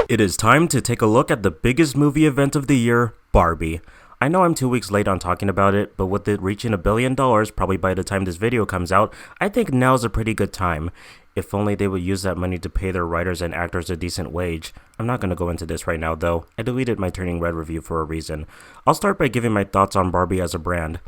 It is time to take a look at the biggest movie event of the year, Barbie. I know I'm 2 weeks late on talking about it, but with it reaching $1 billion probably by the time this video comes out, I think now's a pretty good time. If only they would use that money to pay their writers and actors a decent wage. I'm not going to go into this right now though, I deleted my Turning Red review for a reason. I'll start by giving my thoughts on Barbie as a brand.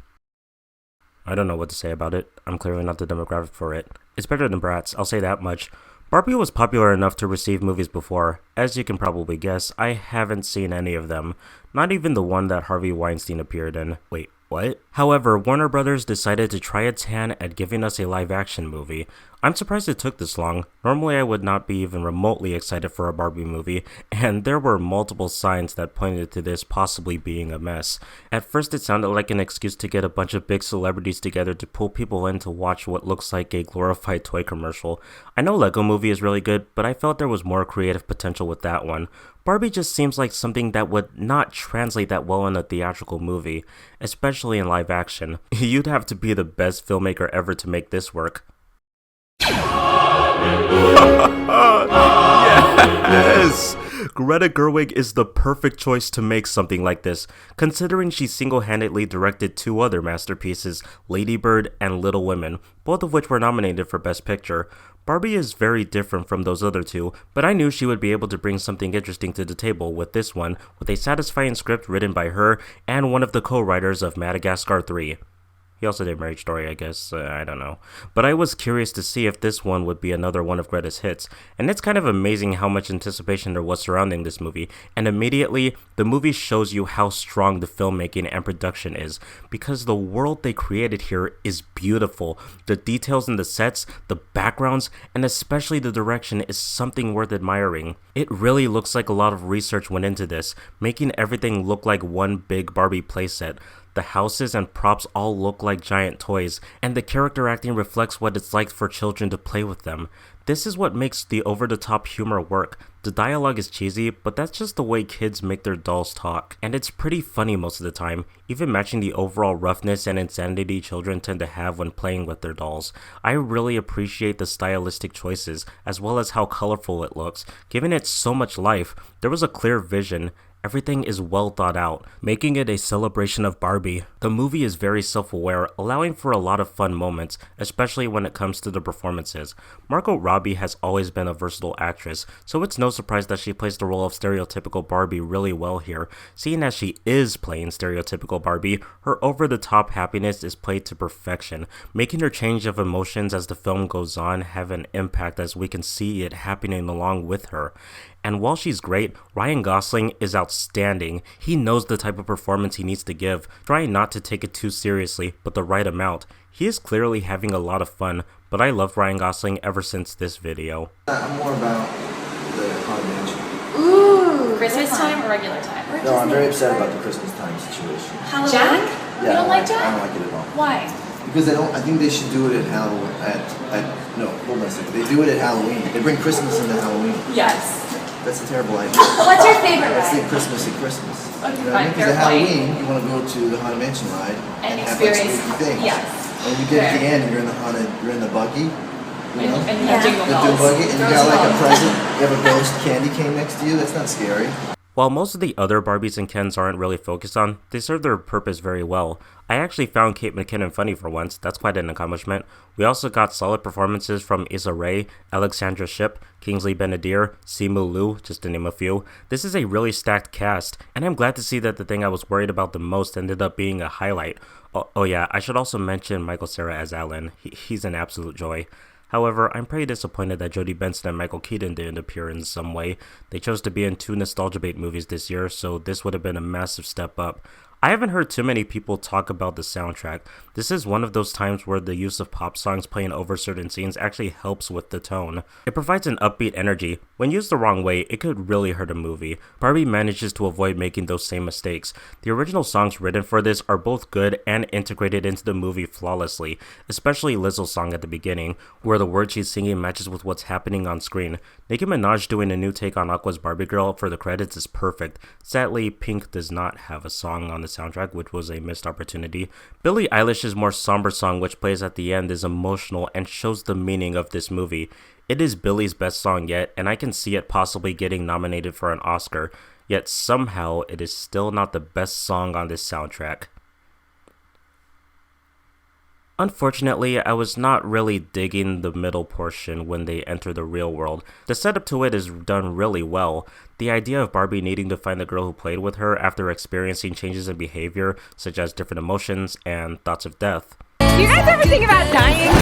I don't know what to say about it, I'm clearly not the demographic for it. It's better than Bratz, I'll say that much. Barbie was popular enough to receive movies before. As you can probably guess, I haven't seen any of them. Not even the one that Harvey Weinstein appeared in. Wait, what? However, Warner Brothers decided to try its hand at giving us a live-action movie. I'm surprised it took this long. Normally I would not be even remotely excited for a Barbie movie, and there were multiple signs that pointed to this possibly being a mess. At first it sounded like an excuse to get a bunch of big celebrities together to pull people in to watch what looks like a glorified toy commercial. I know Lego Movie is really good, but I felt there was more creative potential with that one. Barbie just seems like something that would not translate that well in a theatrical movie, especially in live action. You'd have to be the best filmmaker ever to make this work. Yes! Greta Gerwig is the perfect choice to make something like this, considering she single-handedly directed two other masterpieces, Lady Bird and Little Women, both of which were nominated for Best Picture. Barbie is very different from those other two, but I knew she would be able to bring something interesting to the table with this one, with a satisfying script written by her and one of the co-writers of Madagascar 3. He also did Marriage Story, I guess, I don't know. But I was curious to see if this one would be another one of Greta's hits, and it's kind of amazing how much anticipation there was surrounding this movie, and immediately, the movie shows you how strong the filmmaking and production is, because the world they created here is beautiful. The details in the sets, the backgrounds, and especially the direction is something worth admiring. It really looks like a lot of research went into this, making everything look like one big Barbie playset. The houses and props all look like giant toys, and the character acting reflects what it's like for children to play with them. This is what makes the over-the-top humor work. The dialogue is cheesy, but that's just the way kids make their dolls talk. And it's pretty funny most of the time, even matching the overall roughness and insanity children tend to have when playing with their dolls. I really appreciate the stylistic choices, as well as how colorful it looks. Giving it so much life, there was a clear vision. Everything is well thought out, making it a celebration of Barbie. The movie is very self-aware, allowing for a lot of fun moments, especially when it comes to the performances. Margot Robbie has always been a versatile actress, so it's no surprise that she plays the role of stereotypical Barbie really well here. Seeing as she is playing stereotypical Barbie, her over-the-top happiness is played to perfection, making her change of emotions as the film goes on have an impact as we can see it happening along with her. And while she's great, Ryan Gosling is outstanding. He knows the type of performance he needs to give, trying not to take it too seriously, but the right amount. He is clearly having a lot of fun, but I love Ryan Gosling ever since this video. I'm more about the Haunted Mansion. Ooh, Christmas time or regular time? No, I'm very upset about the Christmas time situation. Halloween? Jack? Yeah, You don't like Jack? I don't like it at all. Why? Because I think they should do it at Halloween. No, hold on a second. They do it at Halloween. They bring Christmas into Halloween. Yes. That's a terrible idea. What's your favorite Let's ride? think Christmas at Christmas. Okay, You know what I fine, mean? Because fair at point. Halloween, you want to go to the Haunted Mansion ride And have like experience, spooky things. yes. And you get at the Fair. end, you're in the buggy. You know? And you have jingle The bells. buggy, and you Throws got like a balls. present. You have a ghost candy cane next to you. That's not scary. While most of the other Barbies and Kens aren't really focused on, they serve their purpose very well. I actually found Kate McKinnon funny for once, that's quite an accomplishment. We also got solid performances from Issa Rae, Alexandra Shipp, Kingsley Ben-Adir, Simu Liu, just to name a few. This is a really stacked cast, and I'm glad to see that the thing I was worried about the most ended up being a highlight. Oh yeah, I should also mention Michael Cera as Alan. He's an absolute joy. However, I'm pretty disappointed that Jodie Benson and Michael Keaton didn't appear in some way. They chose to be in 2 nostalgia bait movies this year, so this would have been a massive step up. I haven't heard too many people talk about the soundtrack. This is one of those times where the use of pop songs playing over certain scenes actually helps with the tone. It provides an upbeat energy. When used the wrong way, it could really hurt a movie. Barbie manages to avoid making those same mistakes. The original songs written for this are both good and integrated into the movie flawlessly, especially Lizzo's song at the beginning, where the word she's singing matches with what's happening on screen. Nicki Minaj doing a new take on Aqua's Barbie Girl for the credits is perfect. Sadly, Pink does not have a song on the soundtrack, which was a missed opportunity. Billie Eilish's more somber song, which plays at the end, is emotional and shows the meaning of this movie. It is Billie's best song yet, and I can see it possibly getting nominated for an Oscar, yet somehow it is still not the best song on this soundtrack. Unfortunately, I was not really digging the middle portion when they enter the real world. The setup to it is done really well. The idea of Barbie needing to find the girl who played with her after experiencing changes in behavior, such as different emotions and thoughts of death. You guys ever think about dying?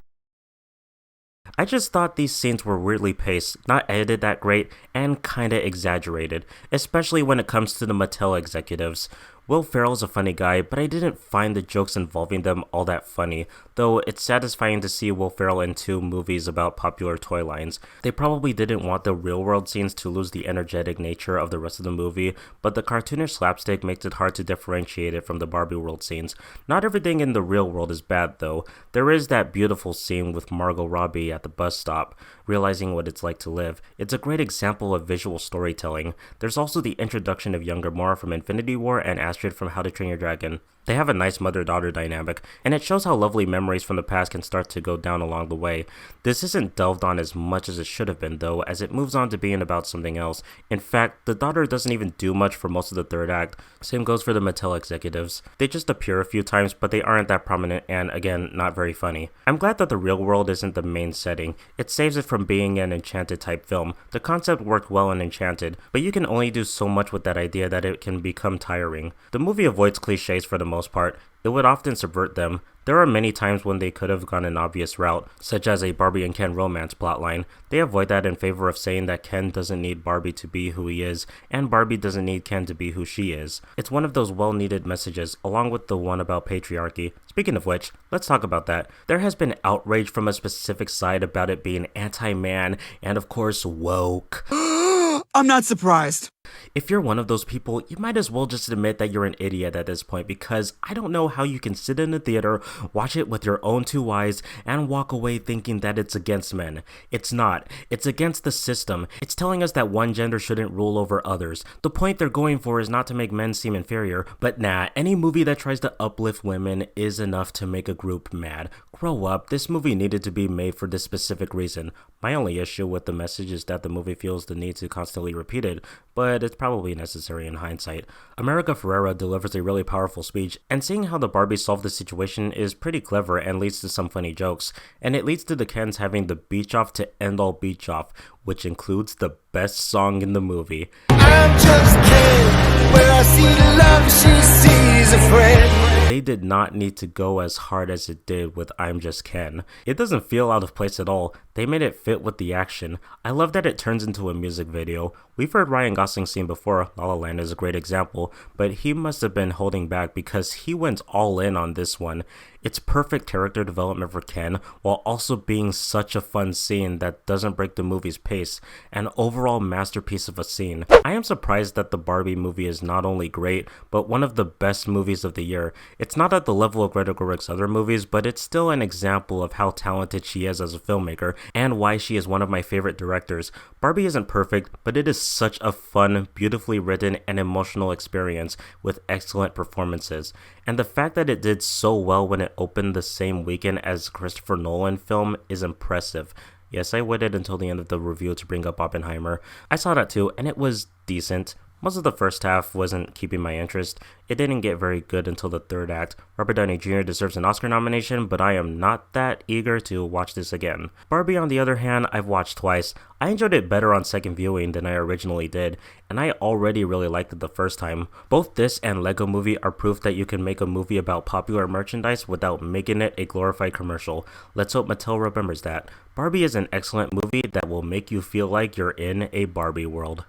I just thought these scenes were weirdly paced, not edited that great, and kinda exaggerated, especially when it comes to the Mattel executives. Will Ferrell's a funny guy, but I didn't find the jokes involving them all that funny, though it's satisfying to see Will Ferrell in 2 movies about popular toy lines. They probably didn't want the real-world scenes to lose the energetic nature of the rest of the movie, but the cartoonish slapstick makes it hard to differentiate it from the Barbie world scenes. Not everything in the real world is bad, though. There is that beautiful scene with Margot Robbie at the bus stop, realizing what it's like to live. It's a great example of visual storytelling. There's also the introduction of young Gamora from Infinity War and Astrid from How to Train Your Dragon. They have a nice mother-daughter dynamic, and it shows how lovely memories from the past can start to go down along the way. This isn't delved on as much as it should have been, though, as it moves on to being about something else. In fact, the daughter doesn't even do much for most of the third act. Same goes for the Mattel executives. They just appear a few times, but they aren't that prominent and, again, not very funny. I'm glad that the real world isn't the main setting. It saves it from being an Enchanted type film. The concept worked well in Enchanted, but you can only do so much with that idea that it can become tiring. The movie avoids cliches for the most part. It would often subvert them. There are many times when they could have gone an obvious route, such as a Barbie and Ken romance plotline. They avoid that in favor of saying that Ken doesn't need Barbie to be who he is, and Barbie doesn't need Ken to be who she is. It's one of those well-needed messages, along with the one about patriarchy. Speaking of which, let's talk about that. There has been outrage from a specific side about it being anti-man, and of course, woke. I'm not surprised. If you're one of those people, you might as well just admit that you're an idiot at this point, because I don't know how you can sit in a theater, watch it with your own 2 eyes, and walk away thinking that it's against men. It's not. It's against the system. It's telling us that one gender shouldn't rule over others. The point they're going for is not to make men seem inferior, but nah, any movie that tries to uplift women is enough to make a group mad. Grow up. This movie needed to be made for this specific reason. My only issue with the message is that the movie feels the need to constantly repeat it, but it's probably necessary in hindsight. America Ferrera delivers a really powerful speech, and seeing how the Barbies solve the situation is pretty clever and leads to some funny jokes. And it leads to the Kens having the beach off to end all beach off, which includes the best song in the movie. I'm just Ken. Where I see love, she sees a friend. They did not need to go as hard as it did with I'm Just Ken. It doesn't feel out of place at all. They made it fit with the action. I love that it turns into a music video. We've heard Ryan Gosling sing before, La La Land is a great example, but he must have been holding back because he went all in on this one. It's perfect character development for Ken, while also being such a fun scene that doesn't break the movie's pace. An overall masterpiece of a scene. I am surprised that the Barbie movie is not only great, but one of the best movies of the year. It's not at the level of Greta Gerwig's other movies, but it's still an example of how talented she is as a filmmaker, and why she is one of my favorite directors. Barbie isn't perfect, but it is such a fun, beautifully written, and emotional experience with excellent performances. And the fact that it did so well when it opened the same weekend as Christopher Nolan film is impressive. Yes, I waited until the end of the review to bring up Oppenheimer. I saw that too, and it was decent. Most of the first half wasn't keeping my interest. It didn't get very good until the third act. Robert Downey Jr. deserves an Oscar nomination, but I am not that eager to watch this again. Barbie, on the other hand, I've watched twice. I enjoyed it better on second viewing than I originally did, and I already really liked it the first time. Both this and Lego Movie are proof that you can make a movie about popular merchandise without making it a glorified commercial. Let's hope Mattel remembers that. Barbie is an excellent movie that will make you feel like you're in a Barbie world.